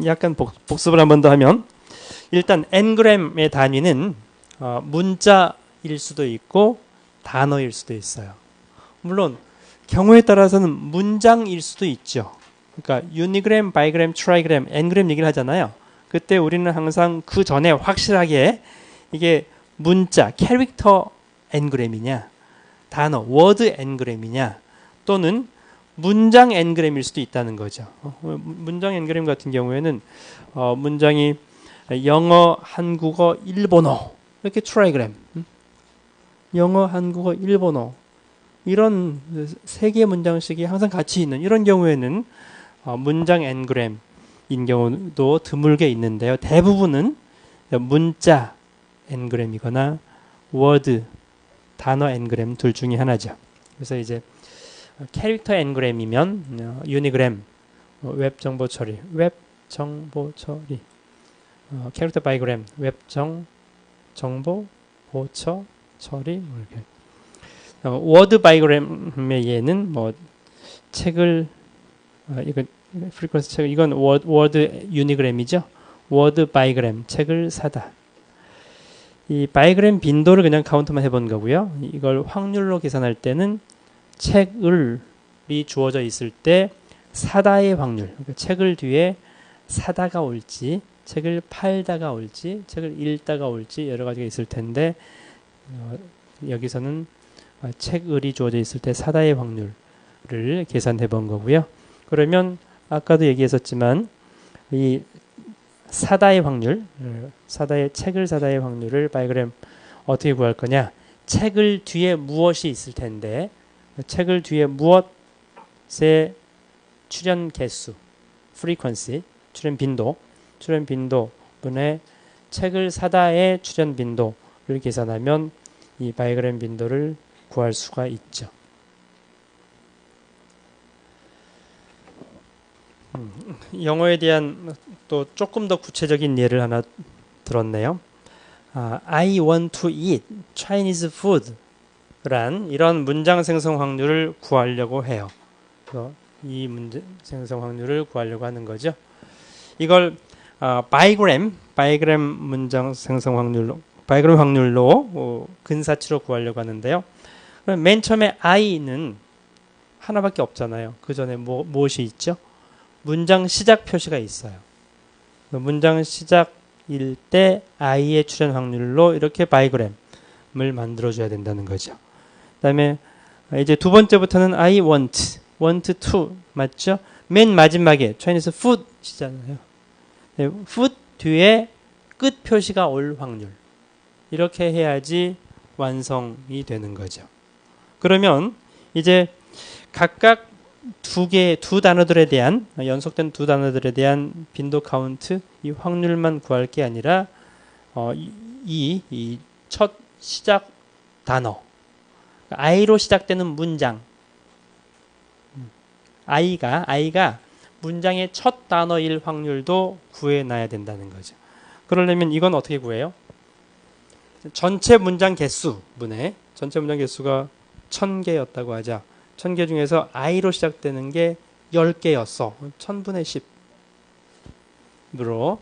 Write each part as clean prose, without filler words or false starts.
약간 복습을 한 번 더 하면 일단 ng의 단위는 문자일 수도 있고 단어일 수도 있어요. 물론 경우에 따라서는 문장일 수도 있죠. 그러니까 유니그램, 바이그램, 트라이그램, n그램 얘기를 하잖아요. 그때 우리는 항상 그 전에 확실하게 이게 문자, 캐릭터 n그램이냐, 단어, 워드 n그램이냐, 또는 문장 n그램일 수도 있다는 거죠. 문장 n그램 같은 경우에는 문장이 영어, 한국어, 일본어 이렇게 트라이그램, 영어, 한국어, 일본어 이런 세 개의 문장식이 항상 같이 있는 이런 경우에는 문장 n그램인 경우도 드물게 있는데요. 대부분은 문자 n그램이거나 워드, 단어 n그램 둘 중에 하나죠. 그래서 이제 캐릭터 n그램이면 유니그램, 웹 정보 처리, 캐릭터 바이그램, 웹 정보 보처 처리 이렇게. 워드 바이그램의 예는 뭐 책을 이건 프리퀀스 책 이건 워드 유니그램이죠. 워드 바이그램 책을 사다. 이 바이그램 빈도를 그냥 카운트만 해본 거고요. 이걸 확률로 계산할 때는 책을이 주어져 있을 때 사다의 확률, 그러니까 책을 뒤에 사다가 올지, 책을 팔다가 올지, 책을 읽다가 올지 여러 가지가 있을 텐데 여기서는 책을이 주어져 있을 때 사다의 확률을 계산해 본 거고요. 그러면 아까도 얘기했었지만 이 사다의 확률, 책을 사다의 확률을 바이그램 어떻게 구할 거냐? 책을 뒤에 무엇이 있을 텐데 책을 뒤에 무엇의 출현 개수, frequency, 출현 빈도 분의 책을 사다의 출현 빈도를 계산하면 이 바이그램 빈도를 구할 수가 있죠. 영어에 대한 또 조금 더 구체적인 예를 하나 들었네요. I want to eat Chinese food 란 이런 문장 생성 확률을 구하려고 해요. 이 문장 생성 확률을 구하려고 하는 거죠. 이걸 바이그램 문장 생성 확률로, 바이그램 확률로 근사치로 구하려고 하는데요. 그럼 맨 처음에 I는 하나밖에 없잖아요. 그 전에 무엇이 있죠? 문장 시작 표시가 있어요. 문장 시작일 때 I의 출현 확률로 이렇게 바이그램을 만들어줘야 된다는 거죠. 그 다음에 이제 두 번째부터는 I want to 맞죠? 맨 마지막에 Chinese food이잖아요. food 뒤에 끝 표시가 올 확률. 이렇게 해야지 완성이 되는 거죠. 그러면 이제 각각 두 단어들에 대한 연속된 두 단어들에 대한 빈도 카운트 이 확률만 구할 게 아니라 이 첫 시작 단어 I로 시작되는 문장 I가 문장의 첫 단어일 확률도 구해놔야 된다는 거죠. 그러려면 이건 어떻게 구해요? 전체 문장 개수분의 전체 문장 개수가 1000개였다고 하자. 1000개 중에서 I로 시작되는 게 10개였어. 1000분의 10으로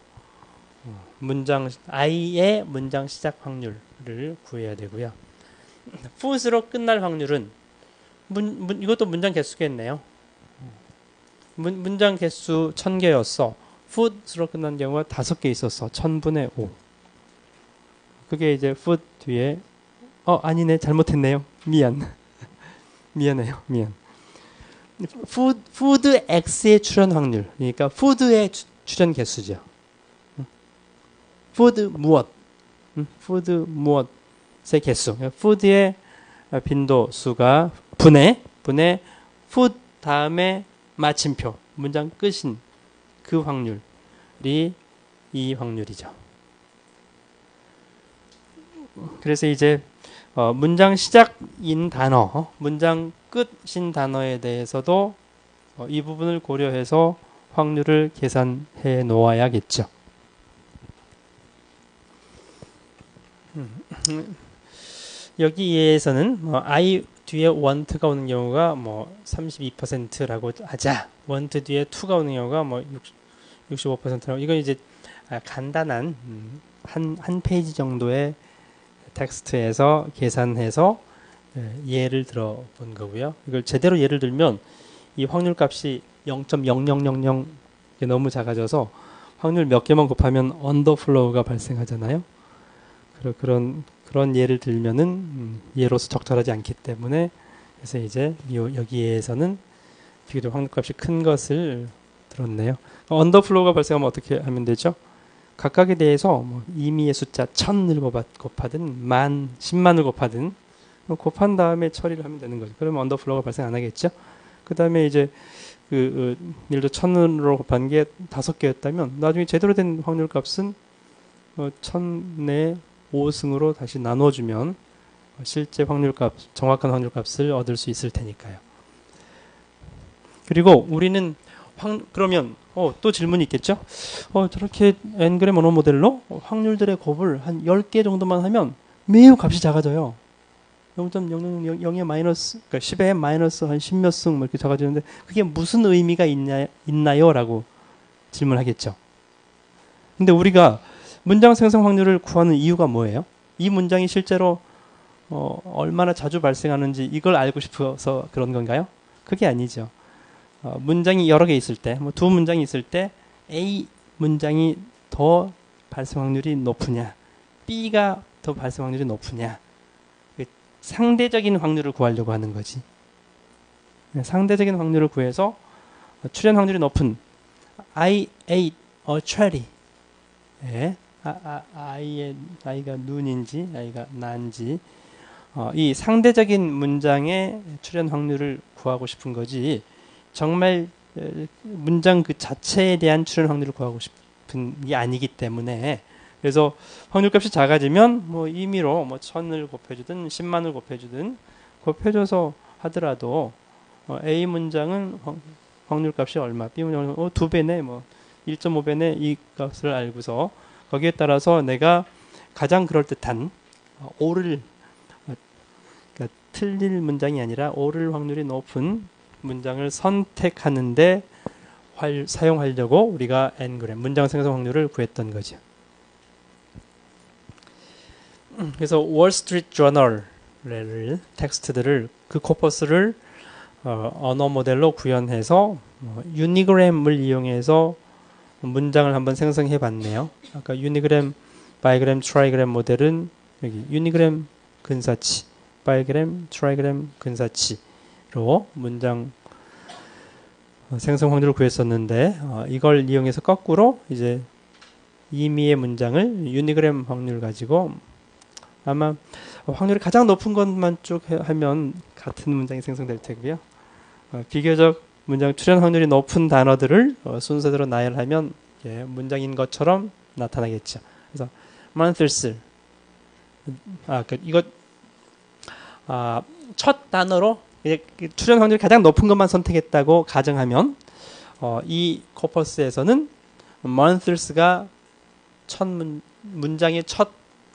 I의 문장 시작 확률을 구해야 되고요. food으로 끝날 확률은 이것도 문장 개수겠네요. 문장 개수 1000개였어. food으로 끝난 경우가 5개 있었어. 1000분의 5. 그게 이제 food 뒤에 아니네. 잘못했네요. 미안해요. food X의 출현 확률. 그러니까 food의 출현 개수죠. food 무엇의 개수. food의 빈도 수가 분의 food 다음에 마침표. 문장 끝인 그 확률이 이 확률이죠. 그래서 이제 문장 시작인 단어, 문장 끝인 단어에 대해서도 이 부분을 고려해서 확률을 계산해 놓아야겠죠. 여기에서는 I 뒤에 want가 오는 경우가 32%라고 하자. want 뒤에 to가 오는 경우가 65%라고. 이건 이제 간단한 한 페이지 정도의 텍스트에서 계산해서 예를 들어본 거고요. 이걸 제대로 예를 들면 이 확률값이 0.0000 너무 작아져서 확률 몇 개만 곱하면 언더플로우가 발생하잖아요. 그런 예를 들면은 예로서 적절하지 않기 때문에 그래서 이제 여기에서는 비교적 확률값이 큰 것을 들었네요. 언더플로우가 발생하면 어떻게 하면 되죠? 각각에 대해서 뭐 임의의 숫자 1000을 곱하든 10만을 곱하든 곱한 다음에 처리를 하면 되는 거죠. 그러면 언더플로우가 발생 안 하겠죠. 그 다음에 이제 예를 들어 1000으로 곱한 게 5개였다면 나중에 제대로 된 확률값은 1000의 5승으로 다시 나눠주면 실제 확률값, 정확한 확률값을 얻을 수 있을 테니까요. 그리고 우리는 그러면 또 질문이 있겠죠? 저렇게 N그램 언어 모델로 확률들의 곱을 한 10개 정도만 하면 매우 값이 작아져요. 0.0000의 마이너스, 그러니까 10의 마이너스 한 10몇 승 이렇게 작아지는데 그게 무슨 의미가 있나요? 라고 질문하겠죠. 근데 우리가 문장 생성 확률을 구하는 이유가 뭐예요? 이 문장이 실제로 얼마나 자주 발생하는지 이걸 알고 싶어서 그런 건가요? 그게 아니죠. 문장이 여러 개 있을 때, 뭐 두 문장이 있을 때 A 문장이 더 발생 확률이 높으냐, B가 더 발생 확률이 높으냐, 상대적인 확률을 구하려고 하는 거지. 상대적인 확률을 구해서 출현 확률이 높은 I ate a cherry. 아이가 눈인지 아이가 난지 이 상대적인 문장의 출현 확률을 구하고 싶은 거지 정말 문장 그 자체에 대한 출현 확률을 구하고 싶은 게 아니기 때문에 그래서 확률값이 작아지면 뭐 임의로 뭐 1000을 곱해주든 10만을 곱해주든 곱해줘서 하더라도 A 문장은 확률값이 얼마, B 문장은 2배네, 뭐 1.5배네 이 값을 알고서 거기에 따라서 내가 가장 그럴듯한 옳을 그러니까 틀릴 문장이 아니라 옳을 확률이 높은 문장을 선택하는데 사용하려고 우리가 N그램 문장 생성 확률을 구했던 거죠. 그래서 월스트리트저널 텍스트들을 그 코퍼스를 언어 모델로 구현해서 유니그램을 이용해서 문장을 한번 생성해 봤네요. 아까 유니그램, 바이그램, 트라이그램 모델은 여기 유니그램 근사치, 바이그램, 트라이그램 근사치로 문장 생성 확률을 구했었는데 이걸 이용해서 거꾸로 이제 임의의 문장을 유니그램 확률 가지고 아마 확률이 가장 높은 것만 쭉 하면 같은 문장이 생성될 테고요. 비교적 문장 출현 확률이 높은 단어들을 순서대로 나열하면 문장인 것처럼 나타나겠죠. 그래서 months 이거 첫 단어로 출현 확률이 가장 높은 것만 선택했다고 가정하면 이 코퍼스에서는 months가 문장의 첫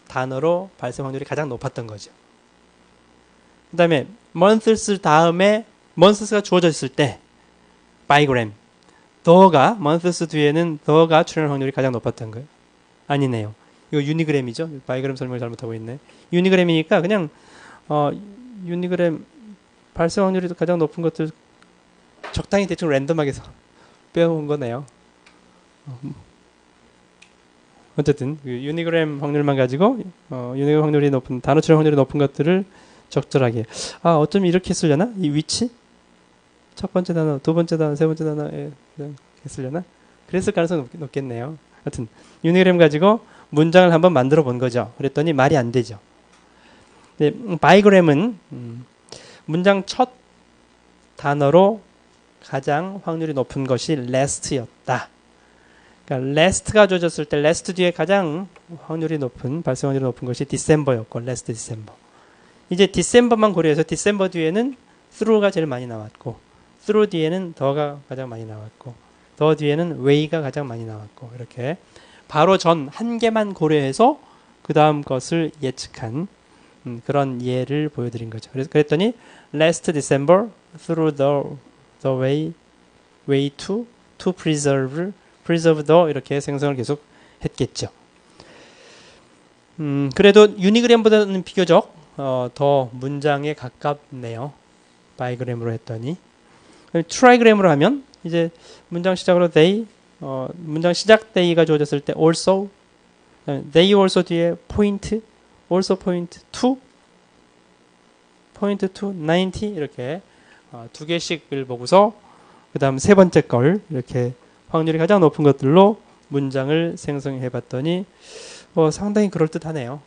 단어로 발생 확률이 가장 높았던 거죠. 그 다음에 months 다음에 months가 주어져 있을 때 바이그램 더가 months 뒤에는 더가 출현 확률이 가장 높았던 거예요. 아니네요. 이거 유니그램이죠. 바이그램 설명을 잘못하고 있네. 유니그램이니까 그냥 유니그램 발생 확률이 가장 높은 것들 적당히 대충 랜덤하게 빼온 거네요. 어쨌든 유니그램 확률만 가지고 유니그램 확률이 높은 단어 출현 확률이 높은 것들을 적절하게 어쩜 이렇게 쓰려나? 이 위치? 첫 번째 단어, 두 번째 단어, 세 번째 단어에 쓰려나? 그랬을 가능성이 높겠네요. 하여튼 유니그램 가지고 문장을 한번 만들어 본 거죠. 그랬더니 말이 안 되죠. 바이그램은 문장 첫 단어로 가장 확률이 높은 것이 last였다. 그러니까 last가 주어졌을 때 last 뒤에 가장 확률이 높은 발생 확률이 높은 것이 December였고 last December. 이제 December만 고려해서 December 뒤에는 through가 제일 많이 나왔고 through 뒤에는 더가 가장 많이 나왔고 더 뒤에는 way가 가장 많이 나왔고 이렇게 바로 전 한 개만 고려해서 그 다음 것을 예측한 그런 예를 보여드린 거죠. 그래서 그랬더니 last December through the way to preserve preserve the 이렇게 생성을 계속 했겠죠. 그래도 유니그램보다는 비교적 더 문장에 가깝네요. 바이그램으로 했더니. 트라이그램으로 하면 이제 문장 시작으로 they, 문장 시작 they가 주어졌을 때 also, they also 뒤에 point, also point to, point to 90 이렇게 두 개씩을 보고서 그 다음 세 번째 걸 이렇게 확률이 가장 높은 것들로 문장을 생성해 봤더니 상당히 그럴듯하네요.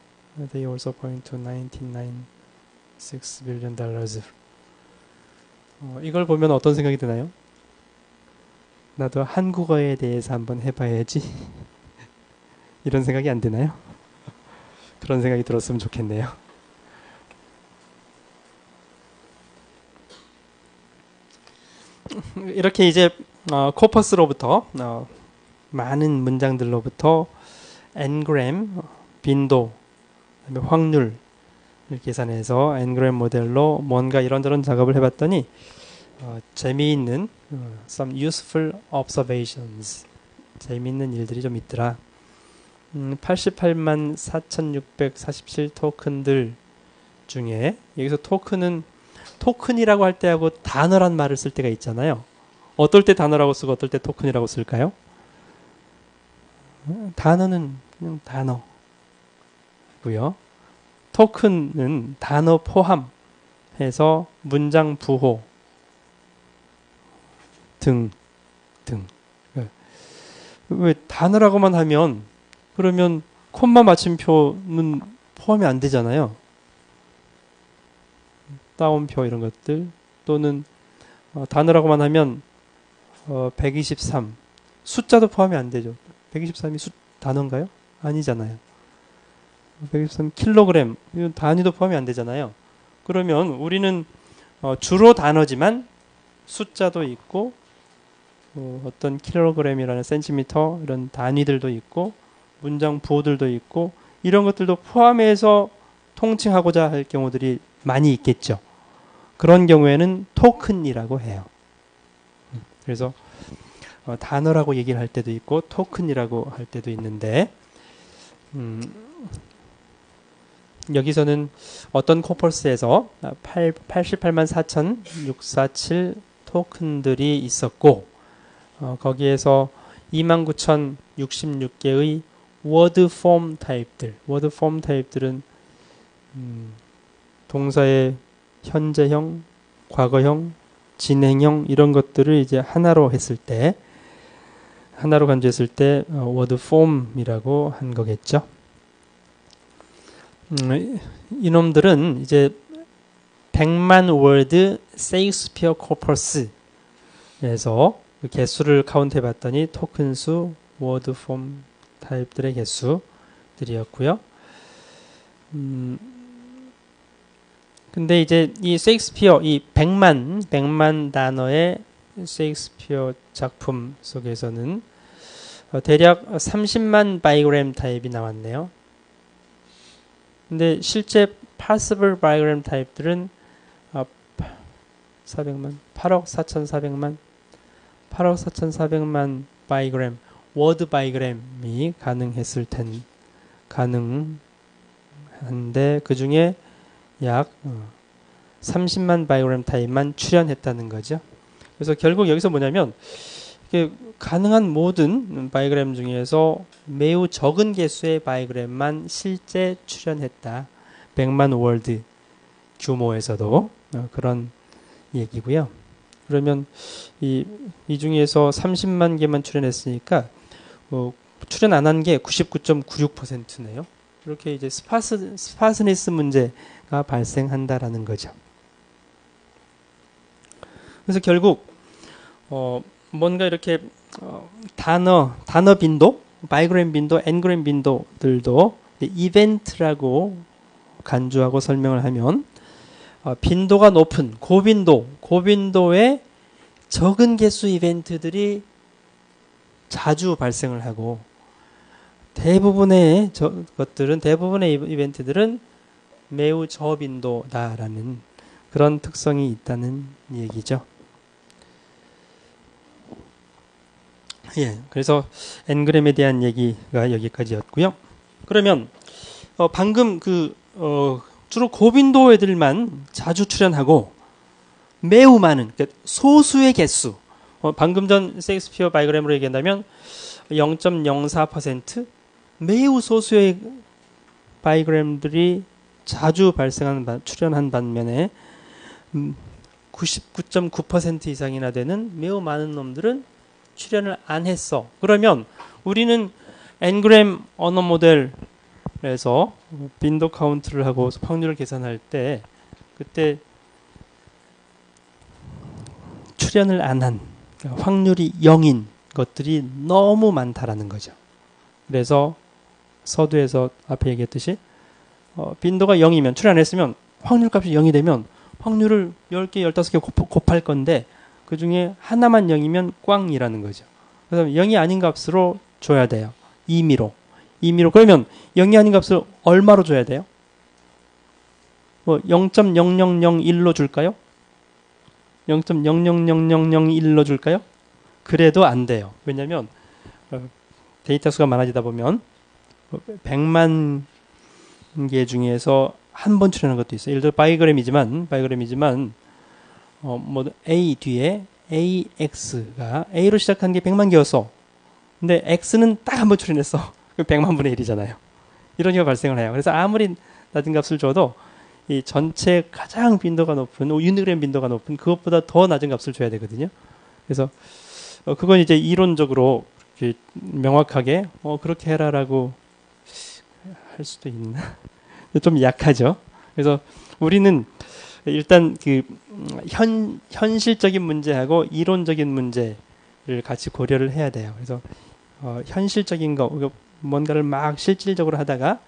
They also point to 99.6 billion dollars. 이걸 보면 어떤 생각이 드나요? 나도 한국어에 대해서 한번 해봐야지. 이런 생각이 안 드나요? 그런 생각이 들었으면 좋겠네요. 이렇게 이제 코퍼스로부터 많은 문장들로부터 ngram, 빈도, 확률 계산해서 ngram 모델로 뭔가 이런저런 작업을 해봤더니 재미있는 some useful observations, 재미있는 일들이 좀 있더라. 88만 4,647 토큰들 중에 여기서 토큰이라고 할 때하고 단어란 말을 쓸 때가 있잖아요. 어떨 때 단어라고 쓰고 어떨 때 토큰이라고 쓸까요? 단어는 그냥 단어고요. 토큰은 단어 포함해서 문장 부호 등. 왜 단어라고만 하면 그러면 콤마 마침표는 포함이 안 되잖아요. 따옴표 이런 것들 또는 단어라고만 하면 123 숫자도 포함이 안 되죠. 123이 단어인가요? 아니잖아요. 123 킬로그램 이건 단위도 포함이 안 되잖아요. 그러면 우리는 주로 단어지만 숫자도 있고 어떤 킬로그램이라는 센티미터 이런 단위들도 있고 문장 부호들도 있고 이런 것들도 포함해서 통칭하고자 할 경우들이 많이 있겠죠. 그런 경우에는 토큰이라고 해요. 그래서 단어라고 얘기를 할 때도 있고 토큰이라고 할 때도 있는데 여기서는 어떤 코퍼스에서 88만 4,647 토큰들이 있었고 거기에서 29,066개의 워드 폼 타입들, 워드 폼 타입들은 동사의 현재형, 과거형, 진행형 이런 것들을 이제 하나로 했을 때, 하나로 간주했을 때 워드 폼이라고 한 거겠죠. 이놈들은 이제 100만 월드 세익스피어 코퍼스에서 그 개수를 카운트 해봤더니 토큰 수, 워드 폼 타입들의 개수들이었고요. 근데 이제 이 셰익스피어, 이 100만 단어의 셰익스피어 작품 속에서는 대략 30만 바이그램 타입이 나왔네요. 근데 실제 possible 바이그램 타입들은 400만, 8억 4,400만, 8억 4,400만 바이그램, 워드 바이그램이 가능한데 그 중에 약 30만 바이그램 타입만 출연했다는 거죠. 그래서 결국 여기서 뭐냐면 가능한 모든 바이그램 중에서 매우 적은 개수의 바이그램만 실제 출연했다. 100만 월드 규모에서도 그런 얘기고요. 그러면 이 중에서 30만 개만 출연했으니까 출연 안 한 게 99.96%네요. 이렇게 이제 스파스니스 문제가 발생한다라는 거죠. 그래서 결국 뭔가 이렇게 단어 빈도, 바이그램 빈도, 엔그램 빈도들도 이벤트라고 간주하고 설명을 하면 빈도가 높은 고빈도의 적은 개수 이벤트들이 자주 발생을 하고 대부분의 이벤트들은 매우 저빈도다라는 그런 특성이 있다는 얘기죠. 예, 그래서 N그램에 대한 얘기가 여기까지였고요. 그러면 방금 주로 고빈도 애들만 자주 출연하고 매우 많은 그러니까 소수의 개수 방금 전 셰익스피어 바이그램으로 얘기한다면 0.04% 매우 소수의 바이그램들이 자주 출연한 반면에 99.9% 이상이나 되는 매우 많은 놈들은 출연을 안 했어. 그러면 우리는 N그램 언어 모델에서 빈도 카운트를 하고 확률을 계산할 때 그때 출연을 안 한 확률이 0인 것들이 너무 많다라는 거죠. 그래서 서두에서 앞에 얘기했듯이 빈도가 0이면 출연 안 했으면 확률값이 0이 되면 확률을 10개, 15개 곱할 건데 그 중에 하나만 0이면 꽝이라는 거죠. 그래서 0이 아닌 값으로 줘야 돼요. 임의로. 그러면 0이 아닌 값을 얼마로 줘야 돼요? 뭐 0.0001로 줄까요? 0.000001로 줄까요? 그래도 안 돼요. 왜냐하면 데이터 수가 많아지다 보면 100만 개 중에서 한 번 출연한 것도 있어요. 예를 들어 바이그램이지만 뭐 A 뒤에 AX가 A로 시작한 게 100만 개였어. 근데 X는 딱 한 번 출연했어. 100만 분의 1이잖아요. 이런 경우가 발생을 해요. 그래서 아무리 낮은 값을 줘도 이 전체 가장 빈도가 높은 유니그램 빈도가 높은 그것보다 더 낮은 값을 줘야 되거든요. 그래서 그건 이제 이론적으로 명확하게 그렇게 해라라고 할 수도 있나? 좀 약하죠. 그래서 우리는 일단 현실적인 문제하고 이론적인 문제를 같이 고려를 해야 돼요. 그래서 현실적인 거 뭔가를 막 실질적으로 하다가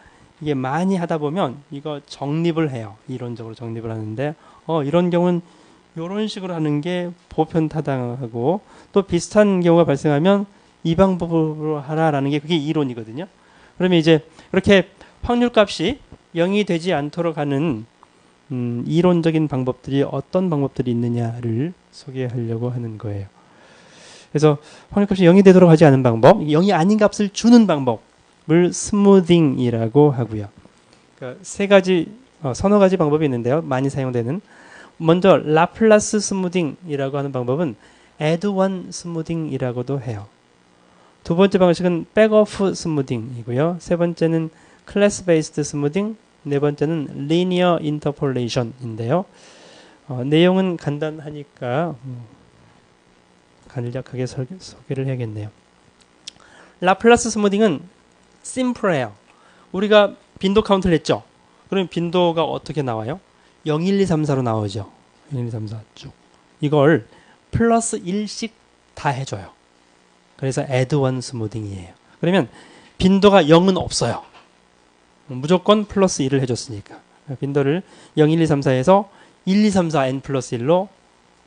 이게 많이 하다 보면 이거 정립을 해요. 이론적으로 정립을 하는데 이런 경우는 이런 식으로 하는 게 보편타당하고 또 비슷한 경우가 발생하면 이 방법으로 하라라는 게 그게 이론이거든요. 그러면 이제 그렇게 확률값이 0이 되지 않도록 하는 이론적인 방법들이 어떤 방법들이 있느냐를 소개하려고 하는 거예요. 그래서 확률값이 0이 되도록 하지 않은 방법, 0이 아닌 값을 주는 방법을 스무딩이라고 하고요. 그러니까 서너 가지 방법이 있는데요. 많이 사용되는 먼저 라플라스 스무딩이라고 하는 방법은 add one 스무딩이라고도 해요. 두 번째 방식은 백오프 스무딩이고요. 세 번째는 클래스 베이스드 스무딩, 네 번째는 linear interpolation인데요. 내용은 간단하니까 간략하게 소개를 해야겠네요. 라플라스 스무딩은 심플해요. 우리가 빈도 카운트를 했죠. 그럼 빈도가 어떻게 나와요? 0, 1, 2, 3, 4로 나오죠. 1, 2, 3, 4 쭉. 이걸 플러스 1씩 다 해줘요. 그래서 add one 스무딩이에요. 그러면 빈도가 0은 없어요. 무조건 플러스 1을 해줬으니까. 빈도를 0, 1, 2, 3, 4에서 1, 2, 3, 4 n 플러스 1로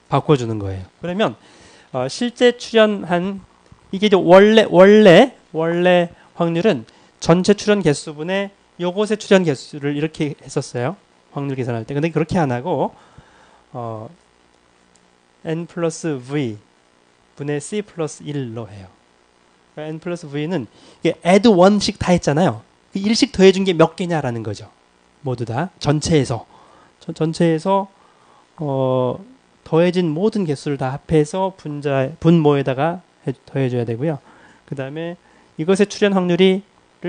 바꿔주는 거예요. 그러면 실제 출연한 이게 이제 원래 확률은 전체 출연 개수분의 요것의 출연 개수를 이렇게 했었어요. 확률 계산할 때. 근데 그렇게 안 하고 n 플러스 v 분의 c 플러스 1로 해요. 그러니까 n 플러스 v는 이게 add 1씩 다 했잖아요. 1씩 더해준 게 몇 개냐라는 거죠. 모두 다 전체에서 더해진 모든 개수를 다 합해서 분모에다가 더해줘야 되고요. 그 다음에 이것의 출현 확률을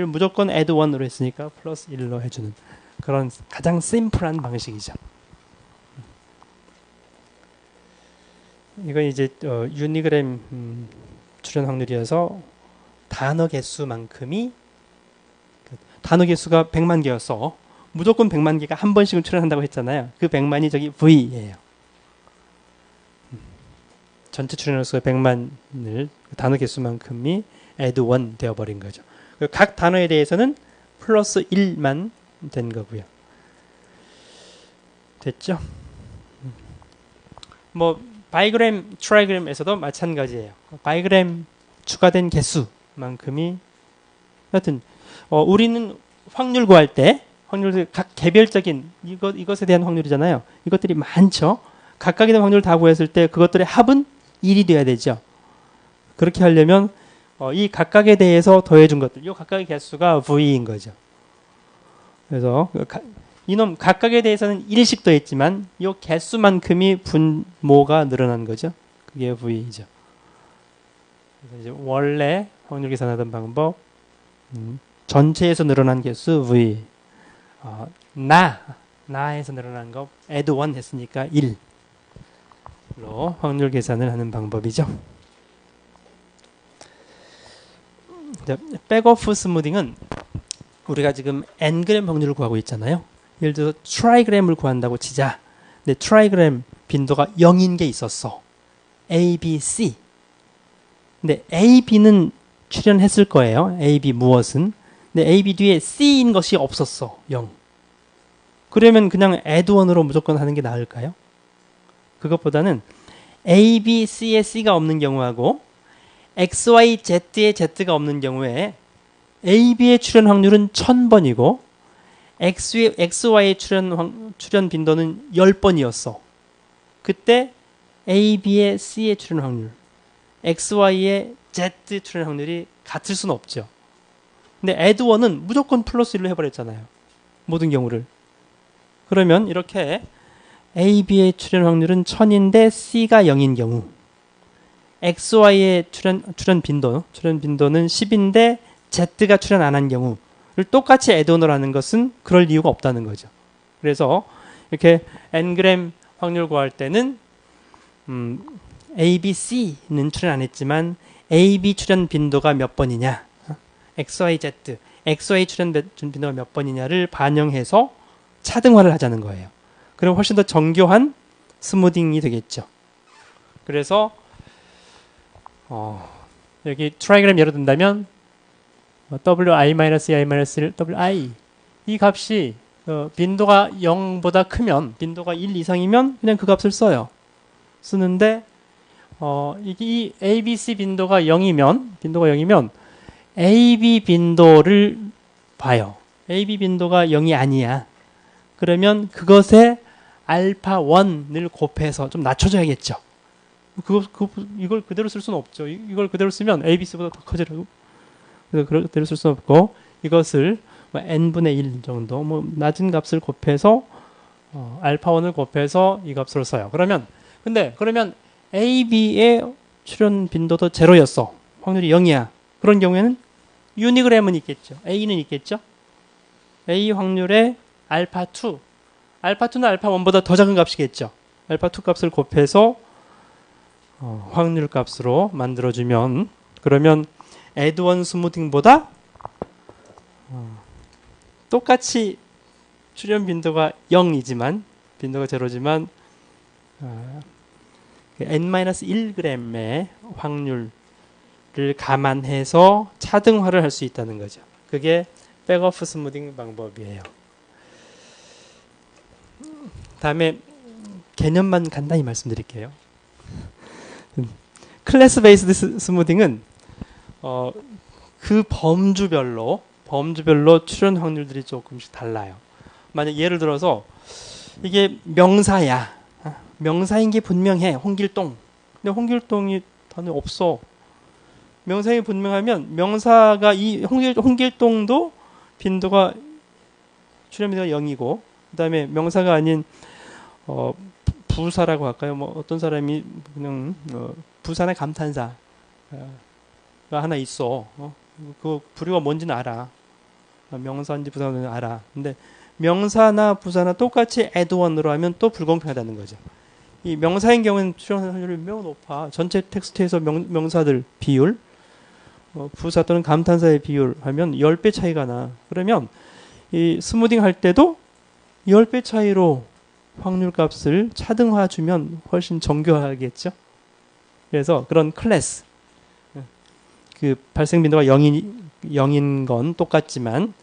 무조건 add 1으로 했으니까 플러스 1로 해주는 그런 가장 심플한 방식이죠. 이건 이제 유니그램 출현 확률이어서 단어 개수만큼이 단어 개수가 100만 개였어. 무조건 100만 개가 한 번씩은 출현한다고 했잖아요. 그 100만이 저기 V예요. 전체 출현 수가 100만을 단어 개수만큼이 add 1 되어버린 거죠. 각 단어에 대해서는 플러스 1만 된 거고요. 됐죠? 뭐 바이그램, 트라이그램에서도 마찬가지예요. 바이그램 추가된 개수만큼이 하여튼 우리는 확률 구할 때 확률 각 개별적인 이것에 대한 확률이잖아요. 이것들이 많죠. 각각에 대한 확률을 다 구했을 때 그것들의 합은 1이 돼야 되죠. 그렇게 하려면 이 각각에 대해서 더해준 것들, 이 각각의 개수가 V인 거죠. 그래서 이놈 각각에 대해서는 1씩 더했지만 이 개수만큼이 분모가 늘어난 거죠. 그게 V이죠. 그래서 이제 원래 확률 계산하던 방법, 전체에서 늘어난 개수 V, 나에서 늘어난 거 add 1 했으니까 1로 확률 계산을 하는 방법이죠. 백오프 스무딩은 우리가 지금 n그램 확률을 구하고 있잖아요. 예를 들어서 트라이그램을 구한다고 치자. 근데 트라이그램 빈도가 0인 게 있었어. A, B, C. 근데 A, B는 출현했을 거예요. A, B 무엇은. 근데 A, B 뒤에 C인 것이 없었어. 0. 그러면 그냥 add 1으로 무조건 하는 게 나을까요? 그것보다는 A, B, C에 C가 없는 경우하고 X, Y, Z에 Z가 없는 경우에 A, B의 출현 확률은 1000번이고 X, Y의 출현 빈도는 10번이었어. 그때 A, B의 C의 출현 확률, X, Y의 Z 출현 확률이 같을 수는 없죠. 근데 add 1은 무조건 플러스 1로 해버렸잖아요. 모든 경우를. 그러면 이렇게 A, B의 출현 확률은 1000인데 C가 0인 경우, X, Y의 출현 빈도는 10인데 Z가 출현 안 한 경우를 똑같이 add 1으로 하는 것은 그럴 이유가 없다는 거죠. 그래서 이렇게 n그램 확률 구할 때는 A, B, C는 출현 안 했지만 A, B 출현 빈도가 몇 번이냐, X, Y, Z, X, Y 출현 빈도가 몇 번이냐를 반영해서 차등화를 하자는 거예요. 그럼 훨씬 더 정교한 스무딩이 되겠죠. 그래서 여기 트라이그램 예로 든다면 WI-I-1 WI 이 값이 빈도가 0보다 크면, 빈도가 1 이상이면 그냥 그 값을 써요. 쓰는데 이 ABC 빈도가 0이면 AB 빈도를 봐요. AB 빈도가 0이 아니야. 그러면 그것에 알파 1을 곱해서 좀 낮춰줘야겠죠. 이걸 그대로 쓸 수는 없죠. 이걸 그대로 쓰면 ABC보다 더 커지라고. 그래서 그대로 쓸 수는 없고, 이것을 n분의 1 정도, 낮은 값을 곱해서, 알파 1을 곱해서 이 값으로 써요. 그러면 AB의 출현 빈도도 제로였어. 확률이 0이야. 그런 경우에는 유니그램은 있겠죠. A는 있겠죠. A 확률에 알파 2. 알파 2는 알파 1보다 더 작은 값이겠죠. 알파 2 값을 곱해서 확률 값으로 만들어주면, 그러면 add 1 스무딩보다 똑같이 출현 빈도가 0이지만, 빈도가 제로지만 n-1g의 확률을 감안해서 차등화를 할 수 있다는 거죠. 그게 백오프 스무딩 방법이에요. 다음에 개념만 간단히 말씀드릴게요. 클래스 베이스드 스무딩은 그 범주별로 출현 확률들이 조금씩 달라요. 만약 예를 들어서 이게 명사야. 명사인 게 분명해. 홍길동. 근데 홍길동이 단어 없어. 명사이 분명하면 명사가 이 홍길동도 빈도가 출현 빈도가 0이고, 그다음에 명사가 아닌 부사라고 할까요? 어떤 사람이 그냥 부산의 감탄사가 하나 있어. 그 부류가 뭔지는 알아. 명사인지 부사인지 알아. 근데 명사나 부사나 똑같이 add 1으로 하면 또 불공평하다는 거죠. 이 명사인 경우는 출현 확률이 매우 높아. 전체 텍스트에서 명사들 비율, 부사 또는 감탄사의 비율 하면 10배 차이가 나. 그러면 이 스무딩 할 때도 10배 차이로 확률 값을 차등화 주면 훨씬 정교하겠죠. 그래서 그런 클래스, 그 발생 빈도가 0인 건 똑같지만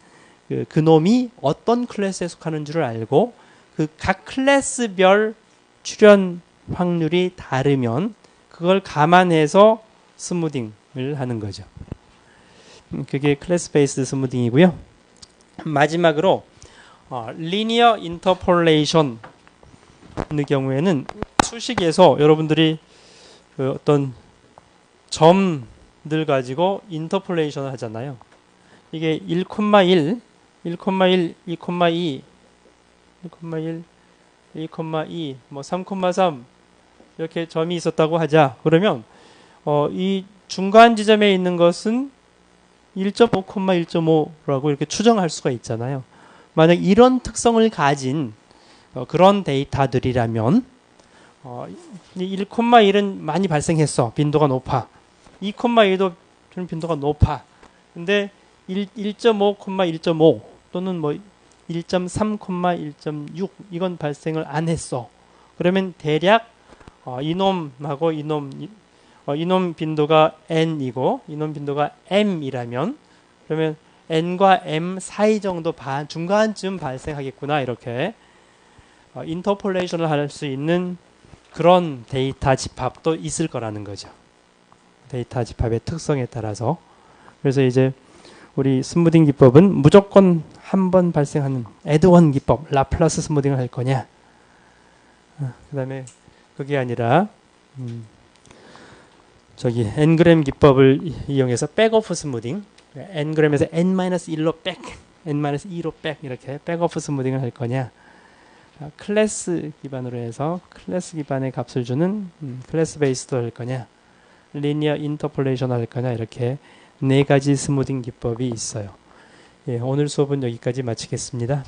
그 놈이 어떤 클래스에 속하는 줄을 알고 그 각 클래스별 출현 확률이 다르면 그걸 감안해서 스무딩을 하는 거죠. 그게 클래스 베이스드 스무딩이고요. 마지막으로 리니어 인터폴레이션의 경우에는 수식에서 여러분들이 그 어떤 점 늘 가지고 인터폴레이션을 하잖아요. 이게 1,1, 1,1, 2,2, 1,1, 2,2, 뭐 3,3 이렇게 점이 있었다고 하자. 그러면 이 중간 지점에 있는 것은 1.5, 1.5라고 이렇게 추정할 수가 있잖아요. 만약 이런 특성을 가진 그런 데이터들이라면 1,1은 많이 발생했어. 빈도가 높아. 2,2도 좀 빈도가 높아. 근데 1.5, 1.5 또는 뭐 1.3, 1.6 이건 발생을 안 했어. 그러면 대략 이놈하고 이놈 빈도가 n이고 이놈 빈도가 m이라면 그러면 n과 m 사이 정도 중간쯤 발생하겠구나. 이렇게 인터폴레이션을 할 수 있는 그런 데이터 집합도 있을 거라는 거죠. 데이터 집합의 특성에 따라서. 그래서 이제 우리 스무딩 기법은 무조건 한 번 발생하는 애드원 기법, 라플라스 스무딩을 할 거냐. 그 다음에 그게 아니라 저기 n그램 기법을 이용해서 백오프 스무딩, n그램에서 n-1로 백, n-2로 백 이렇게 백오프 스무딩을 할 거냐. 클래스 기반으로 해서 클래스 기반의 값을 주는 클래스 베이스도 할 거냐. 리니어 인터폴레이션 할 거냐. 이렇게 네 가지 스무딩 기법이 있어요. 예, 오늘 수업은 여기까지 마치겠습니다.